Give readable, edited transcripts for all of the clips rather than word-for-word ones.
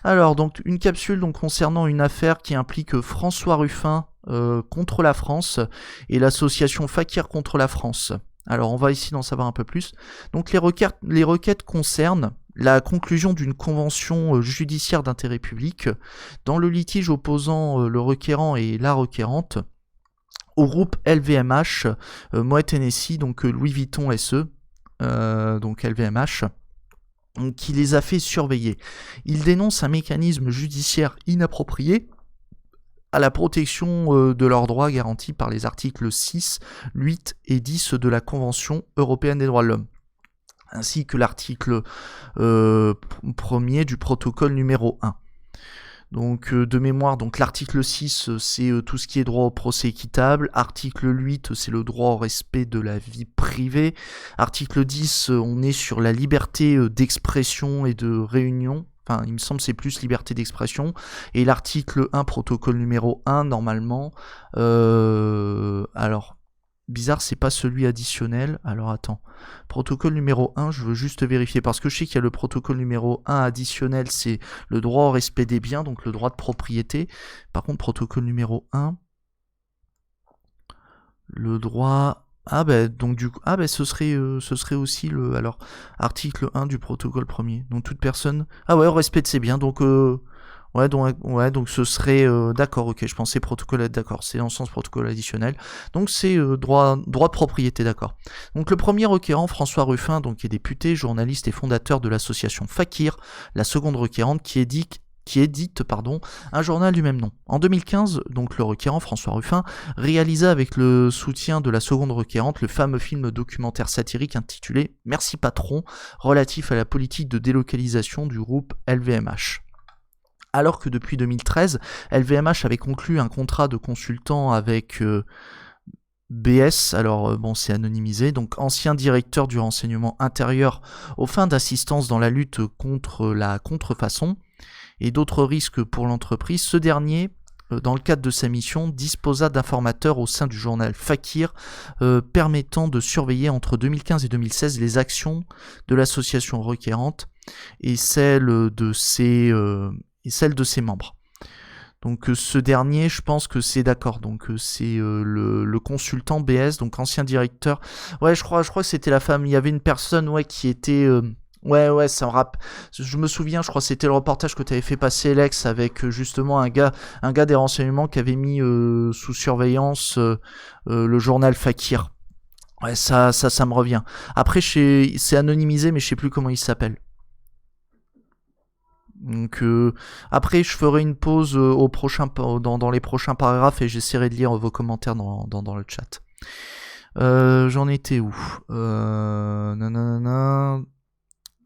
Alors, donc, une capsule donc, concernant une affaire qui implique François Ruffin contre la France et l'association Fakir contre la France. Alors, on va ici en savoir un peu plus. Donc, les requêtes concernent la conclusion d'une convention judiciaire d'intérêt public dans le litige opposant le requérant et la requérante au groupe LVMH, Moet Hennessy, donc Louis Vuitton SE, donc LVMH, qui les a fait surveiller. Il dénonce un mécanisme judiciaire inapproprié à la protection de leurs droits garantis par les articles 6, 8 et 10 de la Convention européenne des droits de l'homme, ainsi que l'article 1er du protocole numéro 1. Donc de mémoire, donc l'article 6, c'est tout ce qui est droit au procès équitable. Article 8, c'est le droit au respect de la vie privée. Article 10, on est sur la liberté d'expression et de réunion. Enfin, il me semble que c'est plus liberté d'expression. Et l'article 1, protocole numéro 1, normalement. Alors, bizarre, c'est pas celui additionnel. Alors attends. Protocole numéro 1, je veux juste vérifier. Parce que je sais qu'il y a le protocole numéro 1 additionnel, c'est le droit au respect des biens, donc le droit de propriété. Par contre, protocole numéro 1, le droit... Ah ben donc du coup, ce serait aussi le article 1 du protocole premier. Donc toute personne au respect de ses biens. Donc donc ce serait d'accord, OK, je pensais protocole d'accord, c'est dans le sens protocole additionnel. Donc c'est droit de propriété, d'accord. Donc le premier requérant, François Ruffin, donc qui est député, journaliste et fondateur de l'association Fakir, la seconde requérante qui édite un journal du même nom. En 2015, donc le requérant François Ruffin réalisa avec le soutien de la seconde requérante le fameux film documentaire satirique intitulé Merci Patron, relatif à la politique de délocalisation du groupe LVMH. Alors que depuis 2013, LVMH avait conclu un contrat de consultant avec BS, alors c'est anonymisé, donc ancien directeur du renseignement intérieur aux fins d'assistance dans la lutte contre la contrefaçon et d'autres risques pour l'entreprise, ce dernier, dans le cadre de sa mission, disposa d'informateurs au sein du journal Fakir permettant de surveiller entre 2015 et 2016 les actions de l'association requérante et celles de ses membres. Donc ce dernier, je pense que c'est d'accord. Donc c'est le consultant BS, donc ancien directeur. Ouais, je crois que c'était la femme. Il y avait une personne qui était ça me rappelle. Je me souviens, je crois que c'était le reportage que tu avais fait passer, Lex, avec justement un gars des renseignements qui avait mis sous surveillance le journal Fakir. Ouais, ça me revient. Après, c'est anonymisé, mais je sais plus comment il s'appelle. Donc après, je ferai une pause dans les prochains paragraphes et j'essaierai de lire vos commentaires dans le chat. J'en étais où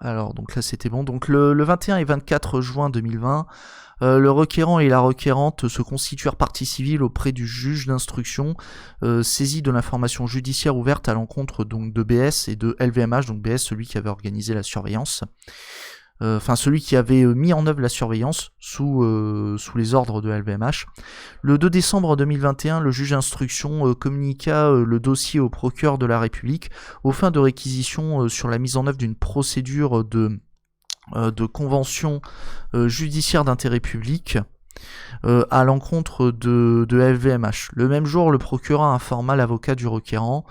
Alors, donc là, c'était bon. Donc, le 21 et 24 juin 2020, le requérant et la requérante se constituèrent partie civile auprès du juge d'instruction, saisi de l'information judiciaire ouverte à l'encontre donc de BS et de LVMH, donc BS, celui qui avait organisé la surveillance. Celui qui avait mis en œuvre la surveillance sous les ordres de LVMH. Le 2 décembre 2021, le juge d'instruction communiqua le dossier au procureur de la République aux fins de réquisition sur la mise en œuvre d'une procédure de convention judiciaire d'intérêt public à l'encontre de LVMH. Le même jour, le procureur informa l'avocat du requérant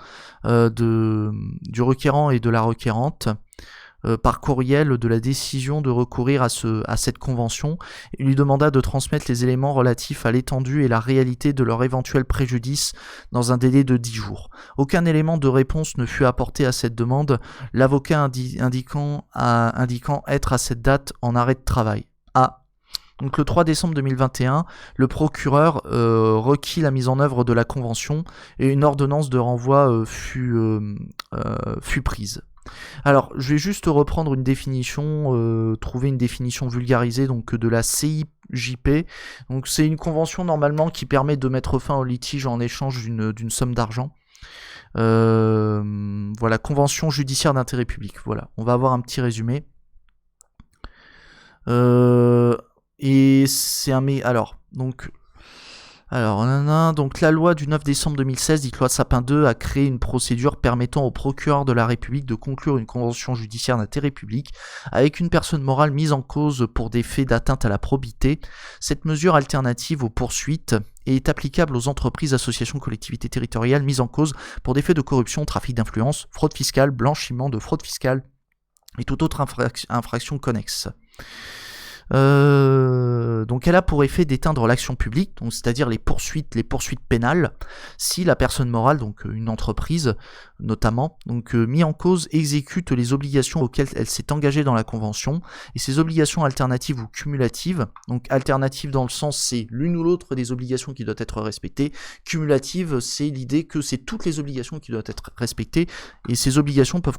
et de la requérante par courriel de la décision de recourir à cette convention et lui demanda de transmettre les éléments relatifs à l'étendue et la réalité de leur éventuel préjudice dans un délai de 10 jours. Aucun élément de réponse ne fut apporté à cette demande, l'avocat indiquant être à cette date en arrêt de travail. Donc le 3 décembre 2021, le procureur requit la mise en œuvre de la convention et une ordonnance de renvoi fut prise. Alors, je vais juste reprendre une définition, trouver une définition vulgarisée donc de la CIJP. Donc, c'est une convention normalement qui permet de mettre fin au litige en échange d'une somme d'argent. Voilà, convention judiciaire d'intérêt public. Voilà, on va avoir un petit résumé. Et c'est alors, donc Alors, donc la loi du 9 décembre 2016, dite loi Sapin 2, a créé une procédure permettant au procureur de la République de conclure une convention judiciaire d'intérêt public avec une personne morale mise en cause pour des faits d'atteinte à la probité. Cette mesure alternative aux poursuites est applicable aux entreprises, associations, collectivités territoriales mises en cause pour des faits de corruption, trafic d'influence, fraude fiscale, blanchiment de fraude fiscale et toute autre infraction connexe. Donc elle a pour effet d'éteindre l'action publique, donc c'est-à-dire les poursuites pénales, si la personne morale, donc une entreprise notamment, donc mis en cause, exécute les obligations auxquelles elle s'est engagée dans la convention, et ces obligations alternatives ou cumulatives, donc alternatives dans le sens c'est l'une ou l'autre des obligations qui doivent être respectées, cumulative c'est l'idée que c'est toutes les obligations qui doivent être respectées, et ces obligations peuvent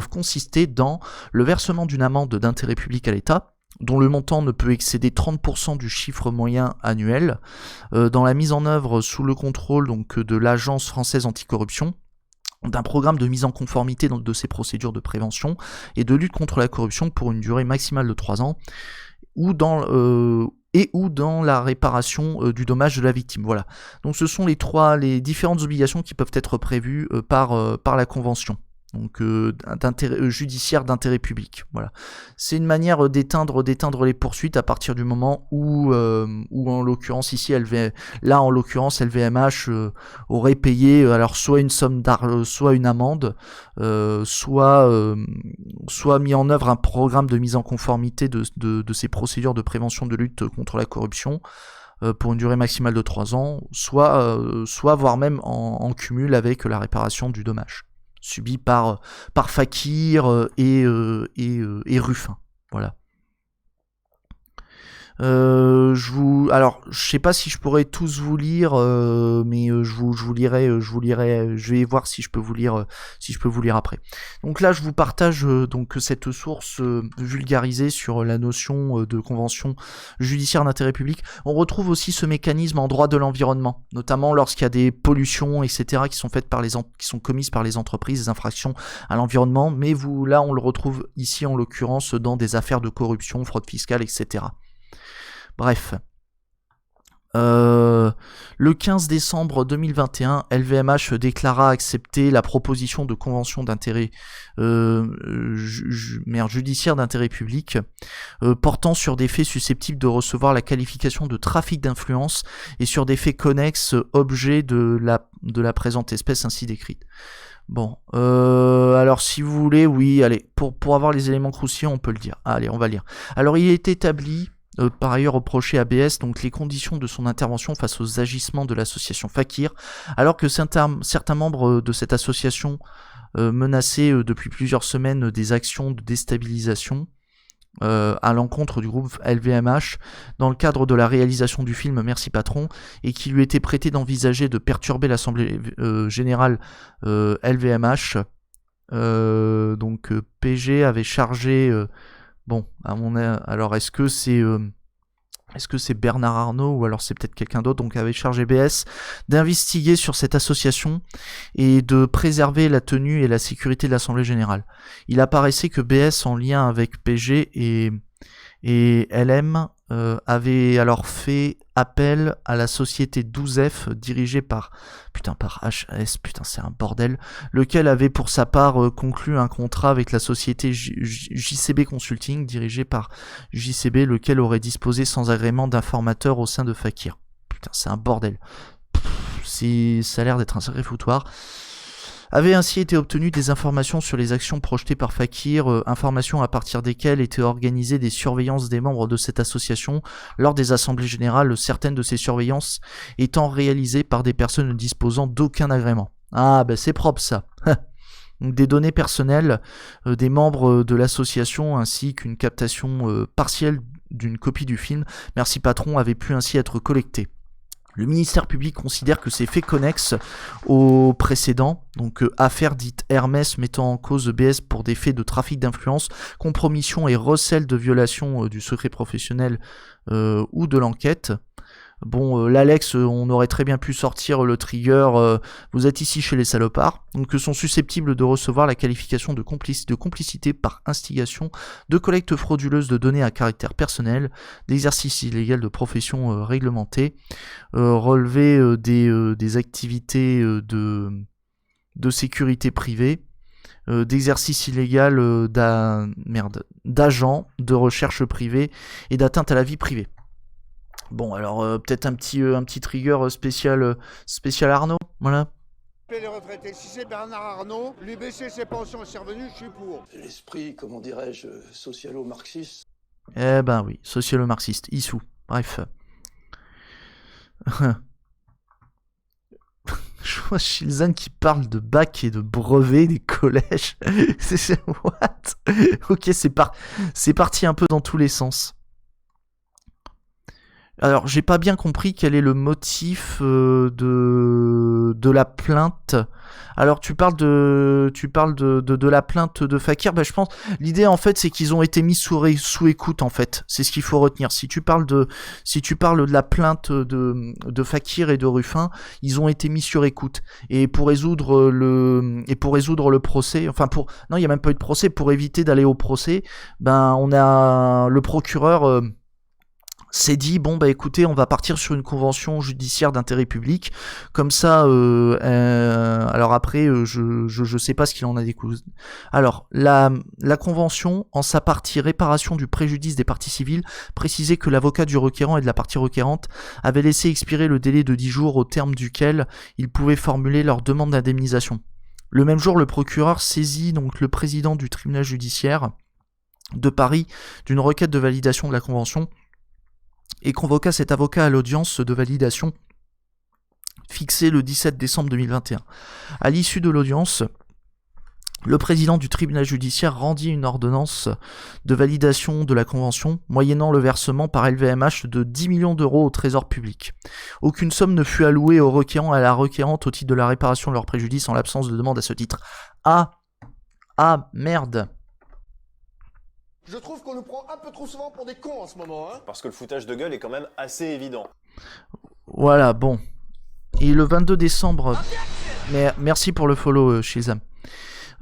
consister dans le versement d'une amende d'intérêt public à l'État, dont le montant ne peut excéder 30% du chiffre moyen annuel, dans la mise en œuvre sous le contrôle donc, de l'Agence française anticorruption, d'un programme de mise en conformité de ces procédures de prévention et de lutte contre la corruption pour une durée maximale de 3 ans, ou dans la réparation du dommage de la victime. Voilà. Donc ce sont les différentes obligations qui peuvent être prévues par la Convention. Donc judiciaire d'intérêt public. Voilà. C'est une manière d'éteindre les poursuites à partir du moment où en l'occurrence ici LVMH aurait payé alors soit une somme d'argent, soit une amende, soit mis en œuvre un programme de mise en conformité de ces procédures de prévention de lutte contre la corruption pour une durée maximale de 3 ans, soit voire même en cumul avec la réparation du dommage subi par Fakir et Ruffin. Voilà. Alors, je sais pas si je pourrais tous vous lire, mais je vous lirai. Je vais voir si je peux vous lire, après. Donc là, je vous partage donc cette source vulgarisée sur la notion de convention judiciaire d'intérêt public. On retrouve aussi ce mécanisme en droit de l'environnement, notamment lorsqu'il y a des pollutions, etc., qui sont faites qui sont commises par les entreprises, des infractions à l'environnement. Mais là, on le retrouve ici en l'occurrence dans des affaires de corruption, fraude fiscale, etc. Bref. Le 15 décembre 2021, LVMH déclara accepter la proposition de convention d'intérêt judiciaire d'intérêt public portant sur des faits susceptibles de recevoir la qualification de trafic d'influence et sur des faits connexes objets de la présente espèce ainsi décrite. Bon, alors si vous voulez, oui, allez, pour avoir les éléments croustillants, on peut le dire. Allez, on va lire. Alors, il est établi par ailleurs reproché à BS donc les conditions de son intervention face aux agissements de l'association Fakir, alors que certains membres de cette association menaçaient depuis plusieurs semaines des actions de déstabilisation à l'encontre du groupe LVMH dans le cadre de la réalisation du film Merci Patron, et qui lui était prêté d'envisager de perturber l'Assemblée Générale LVMH. Donc PG avait chargé... Bon, alors est-ce que c'est Bernard Arnault ou alors c'est peut-être quelqu'un d'autre, donc avait chargé BS d'investiguer sur cette association et de préserver la tenue et la sécurité de l'Assemblée Générale. Il apparaissait que BS en lien avec PG et LM avait alors fait appel à la société 12F dirigée par HS, c'est un bordel, lequel avait pour sa part conclu un contrat avec la société JCB Consulting dirigée par JCB, lequel aurait disposé sans agrément d'informateurs au sein de Fakir. Putain, c'est un bordel. Ça a l'air d'être un sacré foutoir. Avaient ainsi été obtenues des informations sur les actions projetées par Fakir, informations à partir desquelles étaient organisées des surveillances des membres de cette association lors des assemblées générales, certaines de ces surveillances étant réalisées par des personnes ne disposant d'aucun agrément. Ah ben c'est propre ça. Donc des données personnelles des membres de l'association ainsi qu'une captation partielle d'une copie du film Merci Patron avait pu ainsi être collectées. Le ministère public considère que ces faits connexes aux précédents, donc affaires dites Hermès mettant en cause BS pour des faits de trafic d'influence, compromission et recel de violation du secret professionnel ou de l'enquête, Bon, l'Alex, on aurait très bien pu sortir le trigger vous êtes ici chez les salopards, donc sont susceptibles de recevoir la qualification de complicité par instigation, de collecte frauduleuse de données à caractère personnel, d'exercice illégal de profession réglementée, relever des activités de sécurité privée, d'exercice illégal d'agents de recherche privée et d'atteinte à la vie privée. Bon, alors peut-être un petit trigger spécial Arnaud, voilà. Les retraités, si c'est Bernard Arnault, lui baisser ses pensions et ses revenus, je suis pour. L'esprit, comment dirais-je, socialo-marxiste. Eh ben oui, socialo-marxiste, Issou, bref. Je vois Shilzan qui parle de bac et de brevet des collèges. C'est what? Ok, c'est parti un peu dans tous les sens. Alors, j'ai pas bien compris quel est le motif de la plainte. Alors, tu parles de la plainte de Fakir. Bah, je pense l'idée en fait, c'est qu'ils ont été mis sous écoute en fait. C'est ce qu'il faut retenir. Si tu parles de la plainte de Fakir et de Ruffin, ils ont été mis sur écoute. Et pour résoudre le procès, non, il y a même pas eu de procès. Pour éviter d'aller au procès, ben on a le procureur. S'est dit bon bah écoutez, on va partir sur une convention judiciaire d'intérêt public, comme ça alors après je sais pas ce qu'il en a découvert. Alors la convention en sa partie réparation du préjudice des parties civiles précisait que l'avocat du requérant et de la partie requérante avait laissé expirer le délai de 10 jours au terme duquel ils pouvaient formuler leur demande d'indemnisation. Le même jour, le procureur saisit donc le président du tribunal judiciaire de Paris d'une requête de validation de la convention et convoqua cet avocat à l'audience de validation fixée le 17 décembre 2021. À l'issue de l'audience, le président du tribunal judiciaire rendit une ordonnance de validation de la convention, moyennant le versement par LVMH de 10 millions d'euros au trésor public. Aucune somme ne fut allouée aux requérants et à la requérante au titre de la réparation de leur préjudice en l'absence de demande à ce titre. Ah merde. Je trouve qu'on nous prend un peu trop souvent pour des cons en ce moment, hein. Parce que le foutage de gueule est quand même assez évident. Voilà, bon. Et le 22 décembre... Mais merci pour le follow, Shizam.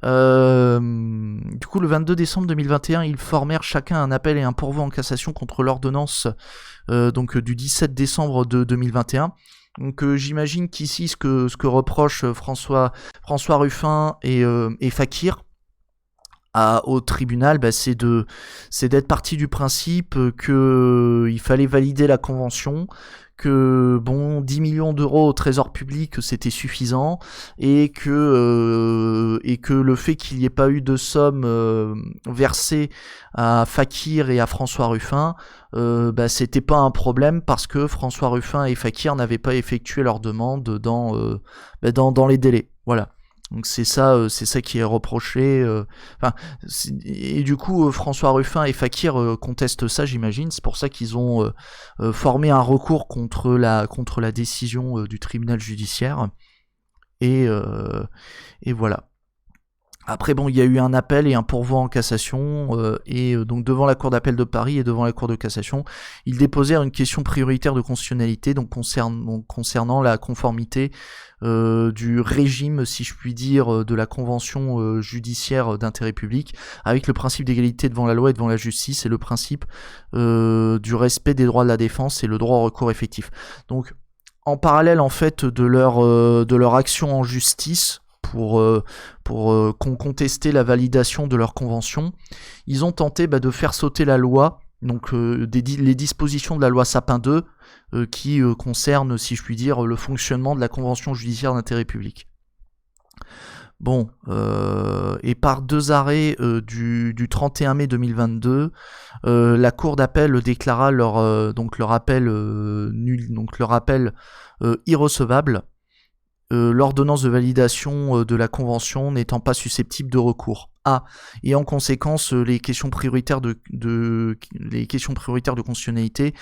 Du coup, le 22 décembre 2021, ils formèrent chacun un appel et un pourvoi en cassation contre l'ordonnance du 17 décembre de 2021. Donc j'imagine qu'ici, ce que reprochent François Ruffin et Fakir au tribunal, c'est d'être parti du principe que il fallait valider la convention, que 10 millions d'euros au trésor public c'était suffisant, et que le fait qu'il n'y ait pas eu de somme versée à Fakir et à François Ruffin, c'était pas un problème parce que François Ruffin et Fakir n'avaient pas effectué leur demande dans les délais. Voilà. Donc c'est ça qui est reproché. Et du coup, François Ruffin et Fakir contestent ça, j'imagine. C'est pour ça qu'ils ont formé un recours contre la décision du tribunal judiciaire. Et voilà. Après, il y a eu un appel et un pourvoi en cassation, donc devant la Cour d'appel de Paris et devant la Cour de cassation, ils déposèrent une question prioritaire de constitutionnalité, concernant la conformité du régime, si je puis dire, de la convention judiciaire d'intérêt public, avec le principe d'égalité devant la loi et devant la justice, et le principe du respect des droits de la défense et le droit au recours effectif. Donc, en parallèle, en fait, de leur action en justice, pour contester la validation de leur convention, ils ont tenté de faire sauter la loi, donc les dispositions de la loi Sapin 2 qui concernent, si je puis dire, le fonctionnement de la convention judiciaire d'intérêt public. Bon, et par deux arrêts du 31 mai 2022, la Cour d'appel déclara leur appel nul, donc leur appel irrecevable. L'ordonnance de validation de la convention n'étant pas susceptible de recours. Et en conséquence, les questions prioritaires de constitutionnalité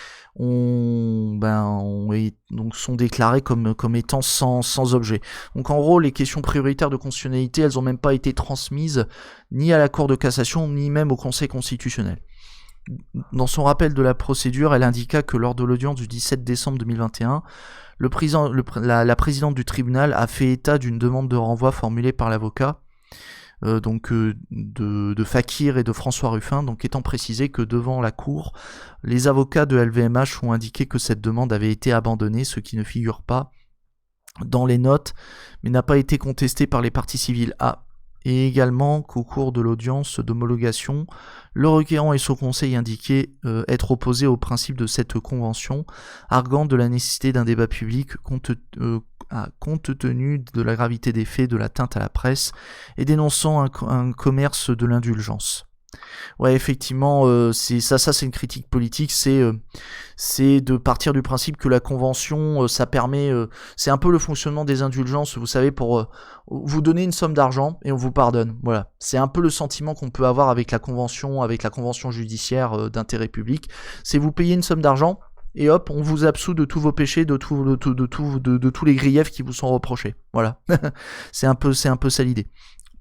sont déclarées comme étant sans objet. Donc en gros, les questions prioritaires de constitutionnalité, elles n'ont même pas été transmises ni à la Cour de cassation, ni même au Conseil constitutionnel. dans son rappel de la procédure, elle indiqua que lors de l'audience du 17 décembre 2021, la présidente du tribunal a fait état d'une demande de renvoi formulée par l'avocat de Fakir et de François Ruffin, donc étant précisé que devant la cour, les avocats de LVMH ont indiqué que cette demande avait été abandonnée, ce qui ne figure pas dans les notes, mais n'a pas été contesté par les parties civiles. Et également qu'au cours de l'audience d'homologation, le requérant et son conseil indiquaient être opposés au principe de cette convention, arguant de la nécessité d'un débat public compte tenu de la gravité des faits de l'atteinte à la presse et dénonçant un commerce de l'indulgence. Ouais, effectivement, c'est une critique politique, c'est de partir du principe que la convention, ça permet, c'est un peu le fonctionnement des indulgences, vous savez, pour vous donner une somme d'argent et on vous pardonne. Voilà, c'est un peu le sentiment qu'on peut avoir avec la convention judiciaire d'intérêt public. C'est vous payez une somme d'argent et hop, on vous absout de tous vos péchés, de tous les griefs qui vous sont reprochés. Voilà, c'est un peu ça l'idée.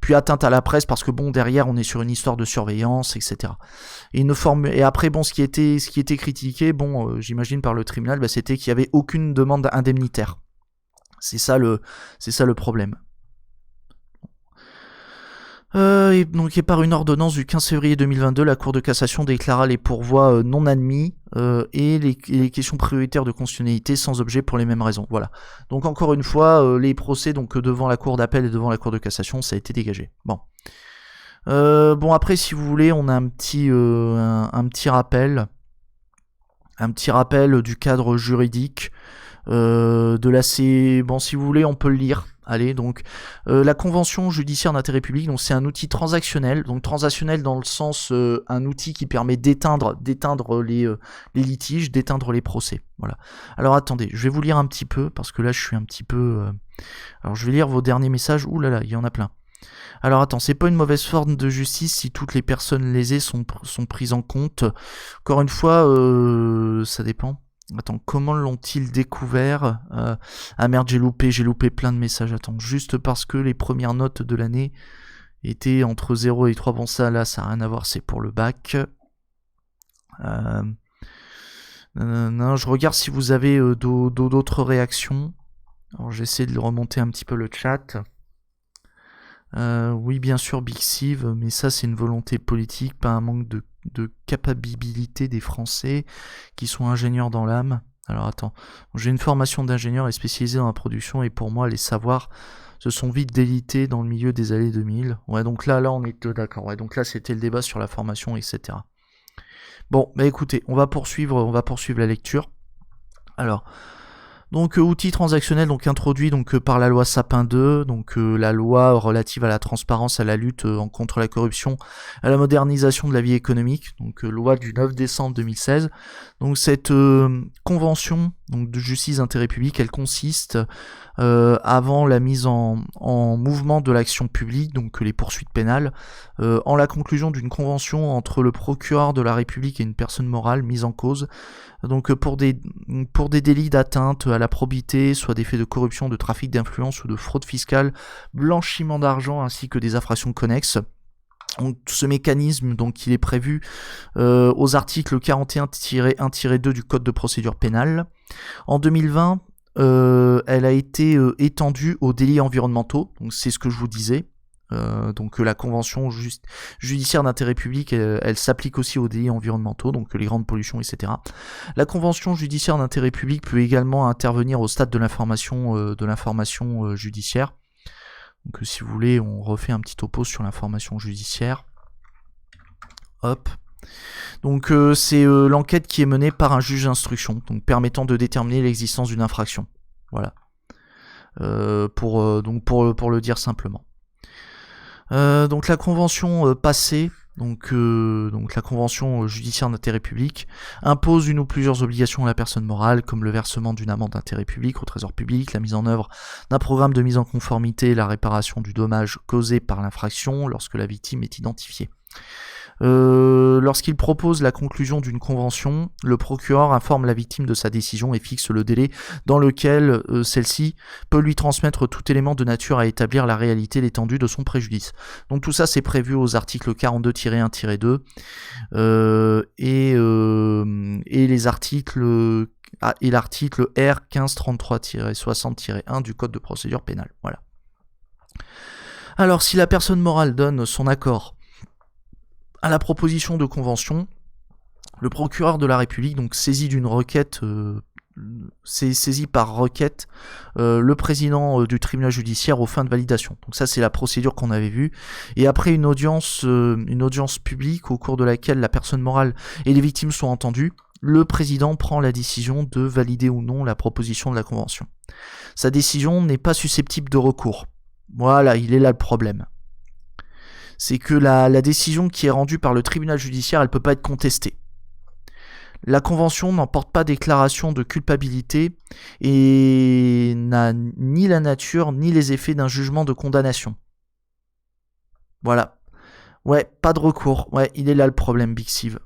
Puis atteinte à la presse parce que bon, derrière on est sur une histoire de surveillance, etc. Et après bon, ce qui était critiqué, bon, j'imagine par le tribunal, c'était qu'il y avait aucune demande indemnitaire. C'est ça le problème. Et par une ordonnance du 15 février 2022, la Cour de cassation déclara les pourvois non admis et les questions prioritaires de constitutionnalité sans objet pour les mêmes raisons. Voilà. Donc encore une fois, les procès devant la Cour d'appel et devant la Cour de cassation, ça a été dégagé. Bon. Après, si vous voulez, on a un petit rappel du cadre juridique si vous voulez, on peut le lire. Allez, donc la convention judiciaire d'intérêt public, donc c'est un outil transactionnel, donc transactionnel dans le sens un outil qui permet d'éteindre les litiges, d'éteindre les procès. Voilà. Alors attendez, je vais vous lire un petit peu parce que là je suis un petit peu. Alors je vais lire vos derniers messages. Ouh là là, il y en a plein. Alors attends, c'est pas une mauvaise forme de justice si toutes les personnes lésées sont prises en compte. Encore une fois, ça dépend. Attends, comment l'ont-ils découvert Ah merde, j'ai loupé plein de messages. Attends, juste parce que les premières notes de l'année étaient entre 0 et 3. Bon, ça n'a rien à voir, c'est pour le bac. Je regarde si vous avez d'autres réactions. Alors, j'essaie de remonter un petit peu le chat. Oui, bien sûr, Big Sieve, mais ça, c'est une volonté politique, pas un manque de capacité des Français qui sont ingénieurs dans l'âme. Alors attends, j'ai une formation d'ingénieur et spécialisé dans la production et pour moi les savoirs se sont vite délités dans le milieu des années 2000. Ouais, donc là on est d'accord. Ouais, donc là c'était le débat sur la formation, etc. Bon, écoutez, on va poursuivre la lecture. Alors, donc outil transactionnel introduit par la loi Sapin 2, la loi relative à la transparence, à la lutte contre la corruption, à la modernisation de la vie économique, loi du 9 décembre 2016. Donc cette convention de justice d'intérêt public, elle consiste avant la mise en mouvement de l'action publique, les poursuites pénales, en la conclusion d'une convention entre le procureur de la République et une personne morale mise en cause, pour des délits d'atteinte à la probité, soit des faits de corruption, de trafic d'influence ou de fraude fiscale, blanchiment d'argent ainsi que des infractions connexes. Donc, ce mécanisme, il est prévu aux articles 41-1-2 du Code de procédure pénale. En 2020, elle a été étendue aux délits environnementaux. Donc, c'est ce que je vous disais. La convention judiciaire d'intérêt public, elle s'applique aussi aux délits environnementaux, les grandes pollutions, etc. La convention judiciaire d'intérêt public peut également intervenir au stade de l'information judiciaire. Donc si vous voulez, on refait un petit topo sur l'information judiciaire. Hop. Donc c'est l'enquête qui est menée par un juge d'instruction, permettant de déterminer l'existence d'une infraction. Voilà. Pour le dire simplement. La convention passée, la convention judiciaire d'intérêt public, impose une ou plusieurs obligations à la personne morale, comme le versement d'une amende d'intérêt public au trésor public, la mise en œuvre d'un programme de mise en conformité et la réparation du dommage causé par l'infraction lorsque la victime est identifiée. Lorsqu'il propose la conclusion d'une convention, le procureur informe la victime de sa décision et fixe le délai dans lequel celle-ci peut lui transmettre tout élément de nature à établir la réalité et l'étendue de son préjudice. Donc tout ça c'est prévu aux articles 42-1-2 et les articles et l'article R 1533-60-1 du Code de procédure pénale. Voilà. Alors si la personne morale donne son accord à la proposition de convention, le procureur de la République donc saisit d'une requête, saisit par requête le président du tribunal judiciaire aux fins de validation. Donc ça c'est la procédure qu'on avait vue. Et après une audience publique au cours de laquelle la personne morale et les victimes sont entendues, le président prend la décision de valider ou non la proposition de la convention. Sa décision n'est pas susceptible de recours. Voilà, il est là le problème. C'est que la décision qui est rendue par le tribunal judiciaire, elle peut pas être contestée. La convention n'emporte pas déclaration de culpabilité et n'a ni la nature ni les effets d'un jugement de condamnation. Voilà. Ouais, pas de recours. Ouais, il est là le problème, Big Steve.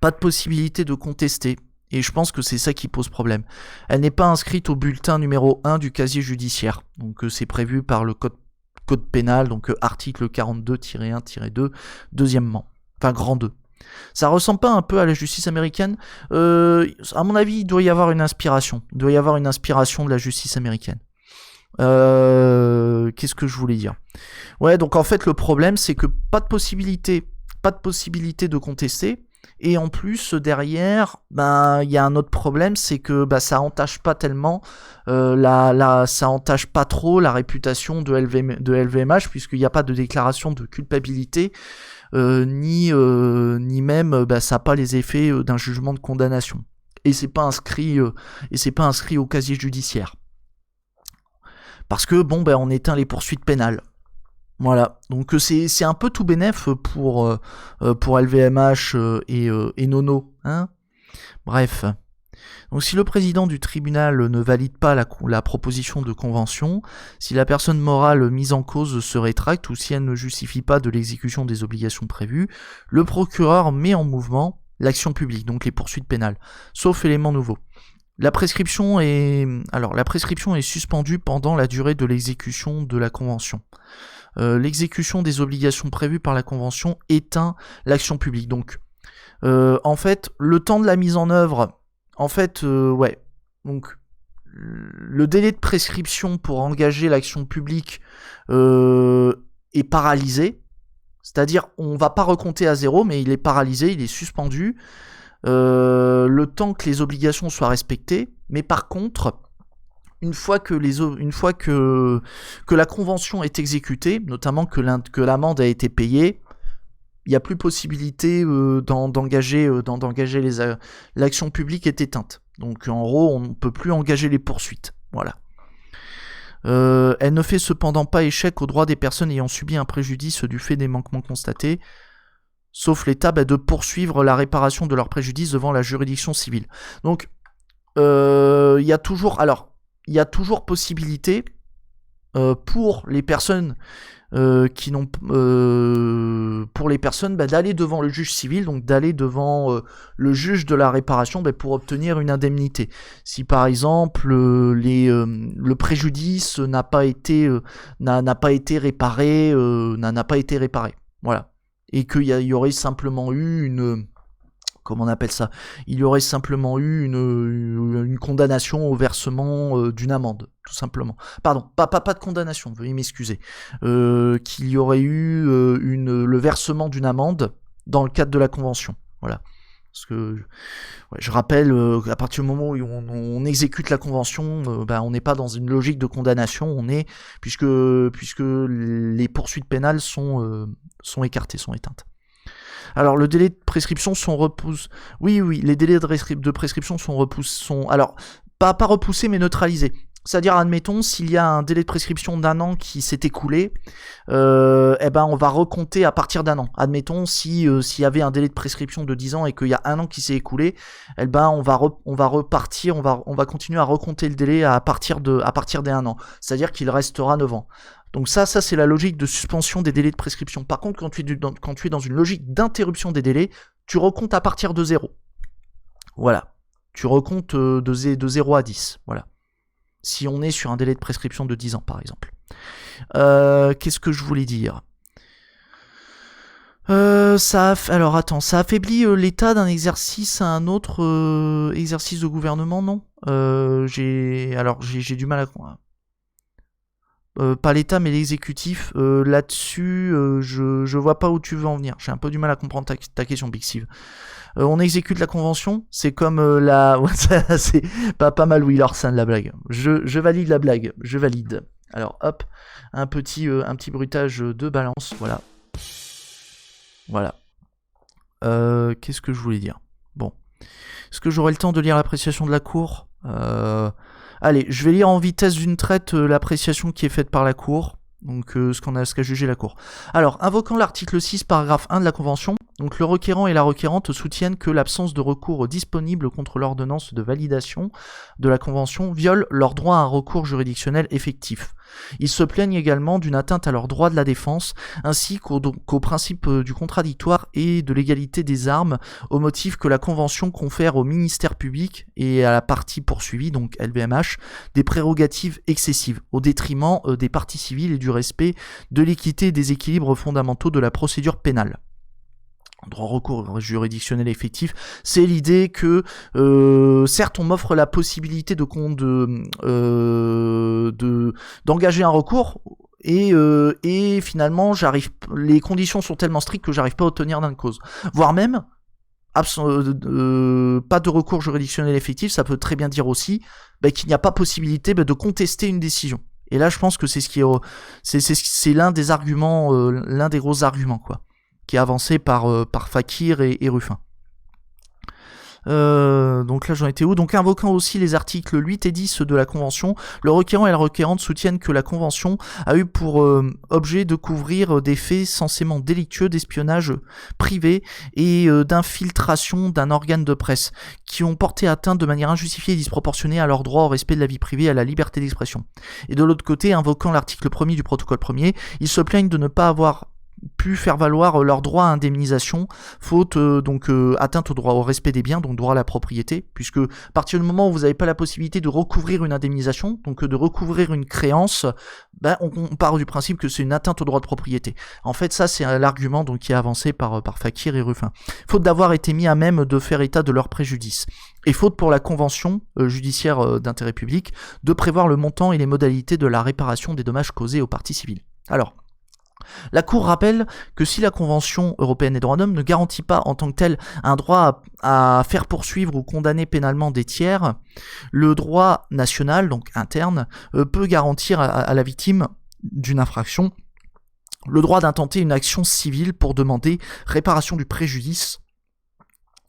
Pas de possibilité de contester. Et je pense que c'est ça qui pose problème. Elle n'est pas inscrite au bulletin numéro 1 du casier judiciaire. Donc c'est prévu par le code pénal, donc article 42-1-2, deuxièmement. Enfin, grand 2. Ça ressemble pas un peu à la justice américaine ? À mon avis, il doit y avoir une inspiration. Il doit y avoir une inspiration de la justice américaine. Qu'est-ce que je voulais dire ? Ouais, donc en fait, le problème, c'est que pas de possibilité de contester. Et en plus, derrière, il y a un autre problème, c'est que ça entache pas tellement, ça entache pas trop la réputation de LVMH, puisqu'il n'y a pas de déclaration de culpabilité, ni même, ça n'a pas les effets d'un jugement de condamnation. Et c'est pas inscrit au casier judiciaire. Parce que on éteint les poursuites pénales. Voilà, donc c'est un peu tout bénef pour LVMH et Nono, hein. Bref, donc si le président du tribunal ne valide pas la proposition de convention, si la personne morale mise en cause se rétracte ou si elle ne justifie pas de l'exécution des obligations prévues, le procureur met en mouvement l'action publique, donc les poursuites pénales, sauf élément nouveau. La prescription est suspendue pendant la durée de l'exécution de la convention. L'exécution des obligations prévues par la convention éteint l'action publique. Donc, en fait, le temps de la mise en œuvre, donc le délai de prescription pour engager l'action publique est paralysé. C'est-à-dire, on va pas recompter à zéro, mais il est paralysé, il est suspendu. Le temps que les obligations soient respectées, mais par contre, une fois que la convention est exécutée, notamment que l'amende a été payée, il n'y a plus possibilité d'engager l'action publique est éteinte. Donc en gros, on ne peut plus engager les poursuites. Voilà. Elle ne fait cependant pas échec aux droits des personnes ayant subi un préjudice du fait des manquements constatés, sauf l'état de poursuivre la réparation de leur préjudice devant la juridiction civile. Donc il y a toujours possibilité pour les personnes d'aller devant le juge civil, donc d'aller devant le juge de la réparation pour obtenir une indemnité. Si par exemple le préjudice n'a pas été réparé, voilà, et qu'il y aurait simplement eu une condamnation au versement d'une amende, tout simplement. Pardon, pas de condamnation, veuillez m'excuser. Qu'il y aurait eu le versement d'une amende dans le cadre de la convention. Voilà. Parce que je rappelle qu'à partir du moment où on exécute la convention, on n'est pas dans une logique de condamnation, puisque les poursuites pénales sont écartées, sont éteintes. Alors, le délai de prescription sont repoussés. Oui, les délais de prescription sont repoussés. Alors, pas repoussés, mais neutralisés. C'est-à-dire, admettons, s'il y a un délai de prescription d'1 an qui s'est écoulé, on va recompter à partir d'1 an. Admettons, s'il y avait un délai de prescription de 10 ans et qu'il y a 1 an qui s'est écoulé, on va repartir, on va continuer à recompter le délai à partir des 1 an. C'est-à-dire qu'il restera 9 ans. Donc ça c'est la logique de suspension des délais de prescription. Par contre, quand tu es dans une logique d'interruption des délais, tu recomptes à partir de 0. Voilà. Tu recomptes de 0 à 10. Voilà. Si on est sur un délai de prescription de 10 ans, par exemple. Qu'est-ce que je voulais dire ? Ça affaiblit l'État d'un exercice à un autre exercice de gouvernement, non ? J'ai du mal à... pas l'État, mais l'exécutif. Là-dessus, je vois pas où tu veux en venir. J'ai un peu du mal à comprendre ta question, Big Steve. On exécute la convention, c'est comme c'est pas mal Will Orson, la blague. Je valide la blague, je valide. Alors hop, un petit bruitage de balance, voilà. Voilà. Qu'est-ce que je voulais dire ? Bon. Est-ce que j'aurai le temps de lire l'appréciation de la Cour ? Allez, je vais lire en vitesse d'une traite l'appréciation qui est faite par la Cour. Donc ce qu'a jugé la Cour. Alors, invoquant l'article 6, paragraphe 1 de la Convention, donc le requérant et la requérante soutiennent que l'absence de recours disponible contre l'ordonnance de validation de la Convention viole leur droit à un recours juridictionnel effectif. Ils se plaignent également d'une atteinte à leur droit de la défense, ainsi qu'au principe du contradictoire et de l'égalité des armes, au motif que la Convention confère au ministère public et à la partie poursuivie, donc LVMH, des prérogatives excessives, au détriment des parties civiles et du respect de l'équité et des équilibres fondamentaux de la procédure pénale. Droit recours juridictionnel effectif, c'est l'idée que certes on m'offre la possibilité d'engager un recours et finalement les conditions sont tellement strictes que j'arrive pas à obtenir gain de cause, voire même pas de recours juridictionnel effectif. Ça peut très bien dire aussi qu'il n'y a pas possibilité de contester une décision. Et là je pense que c'est l'un des arguments, l'un des gros arguments quoi, qui est avancé par Fakir et Ruffin. Donc là j'en étais où ? Donc invoquant aussi les articles 8 et 10 de la Convention, le requérant et la requérante soutiennent que la Convention a eu pour objet de couvrir des faits censément délictueux d'espionnage privé et d'infiltration d'un organe de presse, qui ont porté atteinte de manière injustifiée et disproportionnée à leur droit au respect de la vie privée et à la liberté d'expression. Et de l'autre côté, invoquant l'article 1er du protocole 1er, ils se plaignent de ne pas avoir pu faire valoir leur droit à indemnisation, faute atteinte au droit au respect des biens, donc droit à la propriété, puisque à partir du moment où vous n'avez pas la possibilité de recouvrir une indemnisation, donc de recouvrir une créance, on part du principe que c'est une atteinte au droit de propriété. En fait, ça c'est l'argument donc qui est avancé par Fakir et Ruffin. Faute d'avoir été mis à même de faire état de leur préjudice. Et faute pour la convention judiciaire d'intérêt public de prévoir le montant et les modalités de la réparation des dommages causés aux parties civiles. Alors, la Cour rappelle que si la Convention européenne des droits de l'homme ne garantit pas en tant que telle un droit à faire poursuivre ou condamner pénalement des tiers, le droit national, donc interne, peut garantir à la victime d'une infraction le droit d'intenter une action civile pour demander réparation du préjudice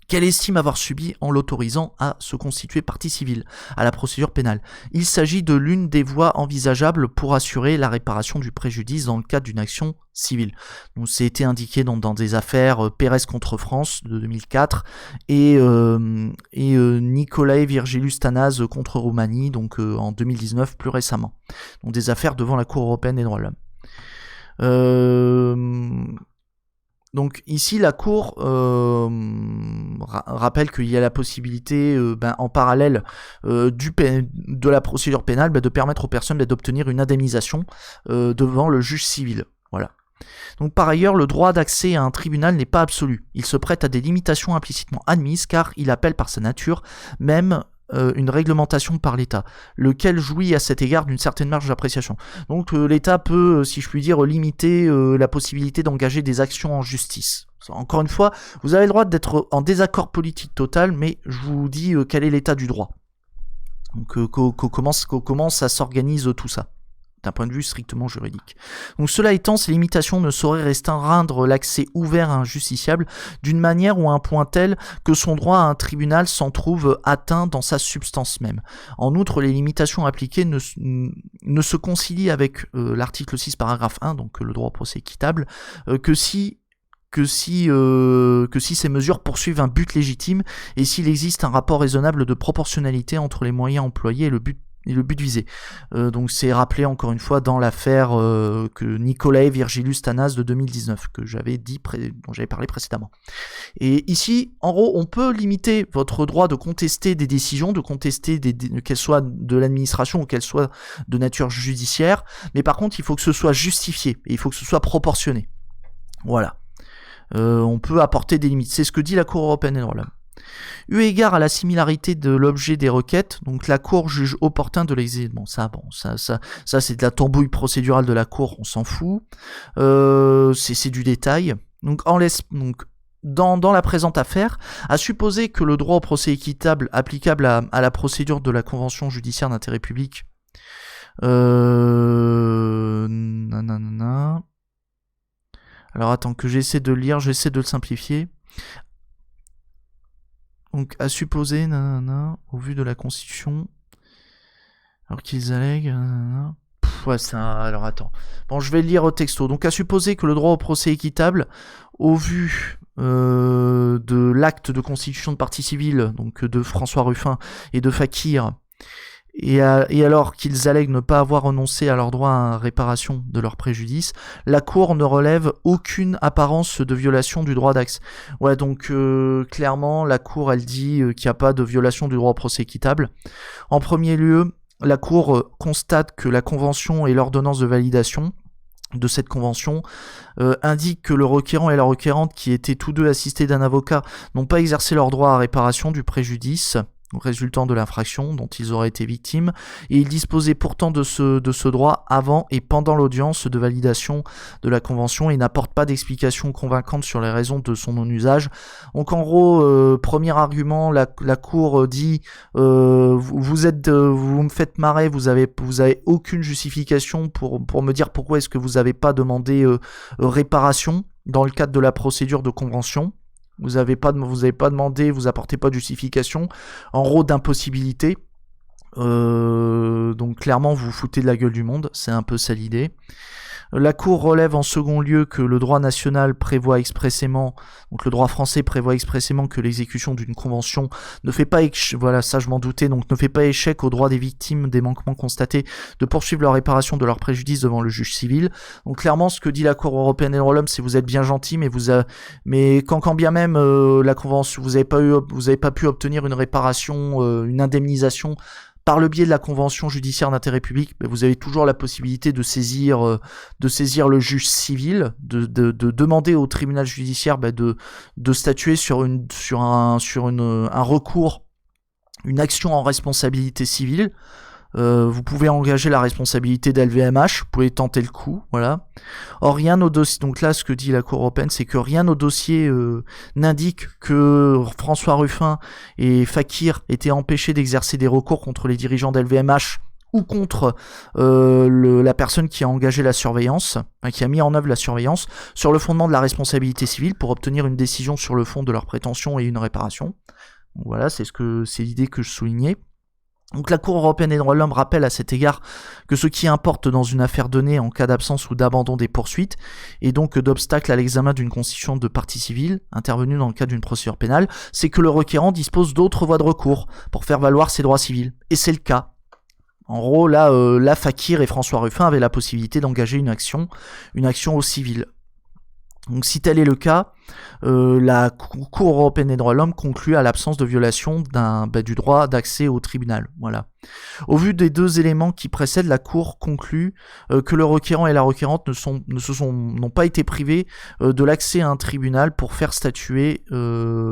qu'elle estime avoir subi en l'autorisant à se constituer partie civile à la procédure pénale. Il s'agit de l'une des voies envisageables pour assurer la réparation du préjudice dans le cadre d'une action civile. Donc, c'est été indiqué dans des affaires Pérez contre France de 2004 et Nicolae Virgilius Tanaz contre Roumanie, donc en 2019 plus récemment. Donc des affaires devant la Cour européenne des droits de l'homme. Donc ici, la Cour rappelle qu'il y a la possibilité, en parallèle de la procédure pénale, de permettre aux personnes d'obtenir une indemnisation devant le juge civil. Voilà. Donc par ailleurs, le droit d'accès à un tribunal n'est pas absolu. Il se prête à des limitations implicitement admises car il appelle par sa nature même une réglementation par l'État, lequel jouit à cet égard d'une certaine marge d'appréciation. Donc l'État peut, si je puis dire, limiter la possibilité d'engager des actions en justice. Encore une fois, vous avez le droit d'être en désaccord politique total, mais je vous dis quel est l'état du droit. Donc comment ça s'organise tout ça. d'un point de vue strictement juridique. Donc cela étant, ces limitations ne sauraient restreindre l'accès ouvert à un justiciable d'une manière ou à un point tel que son droit à un tribunal s'en trouve atteint dans sa substance même. En outre, les limitations appliquées ne se concilient avec l'article 6 paragraphe 1, donc le droit au procès équitable, que si ces mesures poursuivent un but légitime et s'il existe un rapport raisonnable de proportionnalité entre les moyens employés et le but visé. Donc c'est rappelé encore une fois dans l'affaire que Nicolae Virgilius Tanas de 2019 dont j'avais parlé précédemment. Et ici, en gros, on peut limiter votre droit de contester des décisions, qu'elles soient de l'administration ou qu'elles soient de nature judiciaire, mais par contre, il faut que ce soit justifié et il faut que ce soit proportionné. Voilà. On peut apporter des limites. C'est ce que dit la Cour européenne des droits de l'homme. Eu égard à la similarité de l'objet des requêtes, donc la Cour juge opportun de l'exécuter. Ça c'est de la tambouille procédurale de la Cour, on s'en fout. C'est du détail. Donc dans la présente affaire, à supposer que le droit au procès équitable applicable à la procédure de la convention judiciaire d'intérêt public Alors attends que j'essaie de lire, j'essaie de le simplifier. Donc à supposer, au vu de la Constitution, alors qu'ils allèguent, alors attends. Bon, je vais le lire au texto. Donc à supposer que le droit au procès équitable, au vu de l'acte de constitution de partie civile, donc de François Ruffin et de Fakir, et alors qu'ils allèguent ne pas avoir renoncé à leur droit à réparation de leur préjudice, la Cour ne relève aucune apparence de violation du droit d'accès. Ouais, donc clairement, la Cour, elle dit qu'il n'y a pas de violation du droit au procès équitable. En premier lieu, la Cour constate que la Convention et l'ordonnance de validation de cette convention indiquent que le requérant et la requérante, qui étaient tous deux assistés d'un avocat, n'ont pas exercé leur droit à réparation du préjudice résultant de l'infraction dont ils auraient été victimes, et ils disposaient pourtant de ce droit avant et pendant l'audience de validation de la convention et n'apportent pas d'explication convaincante sur les raisons de son non-usage. Donc en gros, premier argument, la Cour dit vous me faites marrer, vous avez aucune justification pour me dire pourquoi est-ce que vous n'avez pas demandé réparation dans le cadre de la procédure de convention. Vous avez pas demandé, vous apportez pas de justification, en gros d'impossibilité. Donc clairement vous vous foutez de la gueule du monde, c'est un peu ça l'idée. La Cour relève en second lieu que le droit national prévoit expressément, donc le droit français prévoit expressément que l'exécution d'une convention ne fait pas voilà, ça je m'en doutais, donc ne fait pas échec au droit des victimes des manquements constatés de poursuivre leur réparation de leur préjudice devant le juge civil. Donc clairement ce que dit la Cour européenne des droits de l'homme, c'est vous êtes bien gentil, mais quand bien même la convention, vous avez pas pu obtenir une réparation, une indemnisation par le biais de la convention judiciaire d'intérêt public, vous avez toujours la possibilité de saisir le juge civil, de demander au tribunal judiciaire de statuer sur un recours, une action en responsabilité civile. Vous pouvez engager la responsabilité d'LVMH, vous pouvez tenter le coup, voilà. Or rien au dossier, donc là ce que dit la Cour européenne, c'est que rien au dossier n'indique que François Ruffin et Fakir étaient empêchés d'exercer des recours contre les dirigeants d'LVMH ou contre la personne qui a engagé la surveillance, qui a mis en œuvre la surveillance, sur le fondement de la responsabilité civile pour obtenir une décision sur le fond de leurs prétentions et une réparation. Donc voilà, c'est l'idée que je soulignais. Donc la Cour européenne des droits de l'homme rappelle à cet égard que ce qui importe dans une affaire donnée en cas d'absence ou d'abandon des poursuites et donc d'obstacle à l'examen d'une constitution de partie civile intervenue dans le cadre d'une procédure pénale, c'est que le requérant dispose d'autres voies de recours pour faire valoir ses droits civils. Et c'est le cas. En gros, là, Fakir et François Ruffin avaient la possibilité d'engager une action au civil. Donc si tel est le cas, la Cour européenne des droits de l'homme conclut à l'absence de violation du droit d'accès au tribunal. Voilà. Au vu des deux éléments qui précèdent, la Cour conclut que le requérant et la requérante n'ont pas été privés de l'accès à un tribunal pour faire statuer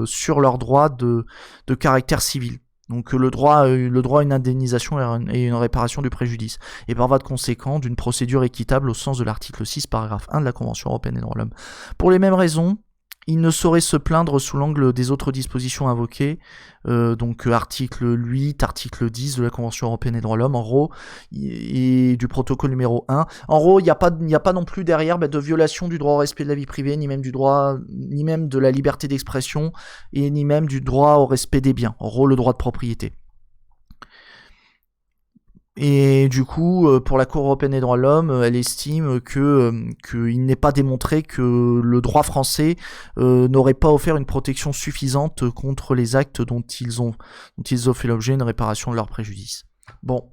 sur leur droit de caractère civil. Donc le droit à une indemnisation et une réparation du préjudice. Et par voie de conséquent, d'une procédure équitable au sens de l'article 6, paragraphe 1 de la Convention européenne des droits de l'homme. Pour les mêmes raisons, il ne saurait se plaindre sous l'angle des autres dispositions invoquées, donc article 8, article 10 de la Convention européenne des droits de l'homme, en gros, et du protocole numéro 1. En gros, il n'y a pas non plus derrière de violation du droit au respect de la vie privée, ni même de la liberté d'expression, et ni même du droit au respect des biens. En gros, le droit de propriété. Et du coup, pour la Cour européenne des droits de l'homme, elle estime qu'il n'est pas démontré que le droit français n'aurait pas offert une protection suffisante contre les actes dont ils ont fait l'objet d'une réparation de leur préjudice. Bon.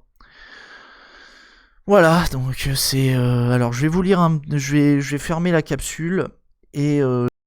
Voilà, donc c'est... alors je vais vous lire je vais fermer la capsule et